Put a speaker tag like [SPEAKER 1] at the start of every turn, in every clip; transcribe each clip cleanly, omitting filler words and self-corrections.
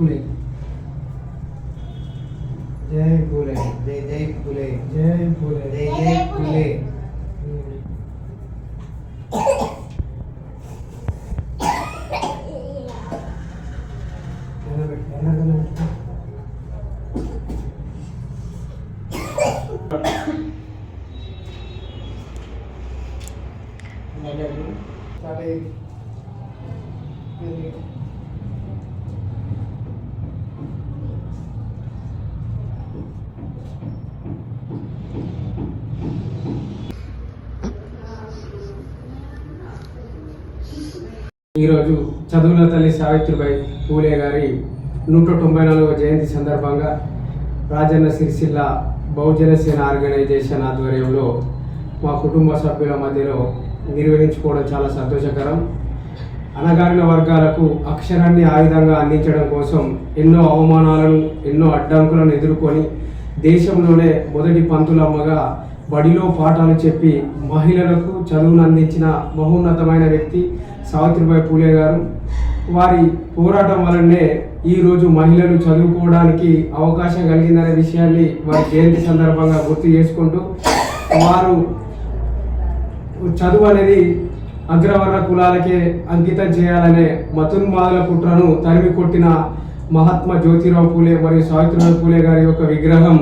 [SPEAKER 1] పూలే జై పూలే
[SPEAKER 2] జై జై పూలే
[SPEAKER 1] జై పూలే
[SPEAKER 2] జై జై పూలే
[SPEAKER 1] ఈరోజు చదువుల తల్లి సావిత్రిబాయి పూలే గారి 194వ జయంతి సందర్భంగా రాజన్న సిరిసిల్ల బహుజన సేన ఆర్గనైజేషన్ ఆధ్వర్యంలో మా కుటుంబ సభ్యుల మధ్యలో నిర్వహించుకోవడం చాలా సంతోషకరం. అణగారిన వర్గాలకు అక్షరాన్ని ఆయుధంగా అందించడం కోసం ఎన్నో అవమానాలను ఎన్నో అడ్డంకులను ఎదుర్కొని దేశంలోనే మొదటి పంతులమ్మగా బడిలో పాఠాలు చెప్పి మహిళలకు చదువును అందించిన మహోన్నతమైన వ్యక్తి సావిత్రిబాయి పూలే గారు. వారి పోరాటం వలనే ఈరోజు మహిళలు చదువుకోవడానికి అవకాశం కలిగిందనే విషయాన్ని వారి జయంతి సందర్భంగా గుర్తు చేసుకుంటూ, వారు చదువు అనేది అగ్రవర్ణ కులాలకే అంకితం చేయాలనే మతున్మాదుల కుట్రను తరిమి కొట్టిన మహాత్మా జ్యోతిరావు పూలే మరియు సావిత్రిబాయి పూలే గారి యొక్క విగ్రహం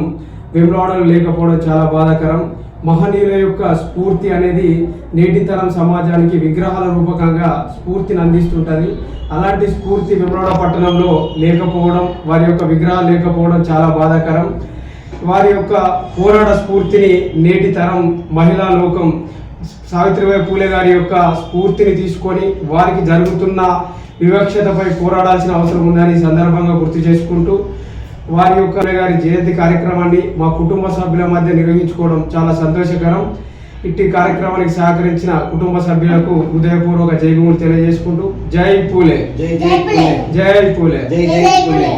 [SPEAKER 1] వేములవాడలో లేకపోవడం చాలా బాధాకరం. మహనీయుల యొక్క స్ఫూర్తి అనేది నేటి తరం సమాజానికి విగ్రహాల రూపకంగా స్ఫూర్తిని అందిస్తుంటుంది. అలాంటి స్ఫూర్తి వేములవాడ పట్టణంలో లేకపోవడం, వారి యొక్క విగ్రహాలు లేకపోవడం చాలా బాధాకరం. వారి యొక్క పోరాట స్ఫూర్తిని నేటి తరం మహిళా లోకం సావిత్రిబాయి పూలే గారి యొక్క స్ఫూర్తిని తీసుకొని వారికి జరుగుతున్న వివక్షతపై పోరాడాల్సిన అవసరం ఉందని సందర్భంగా గుర్తు చేసుకుంటూ, వారి యొక్క గారి జయంతి కార్యక్రమాన్ని మా కుటుంబ సభ్యుల మధ్య నిర్వహించుకోవడం చాలా సంతోషకరం. ఇట్టి కార్యక్రమానికి సహకరించిన కుటుంబ సభ్యులకు హృదయపూర్వక జైభూములు తెలియజేసుకుంటూ జై పూలే
[SPEAKER 2] జై జై పూలే
[SPEAKER 1] జై పూలే
[SPEAKER 2] జై జై పూలే.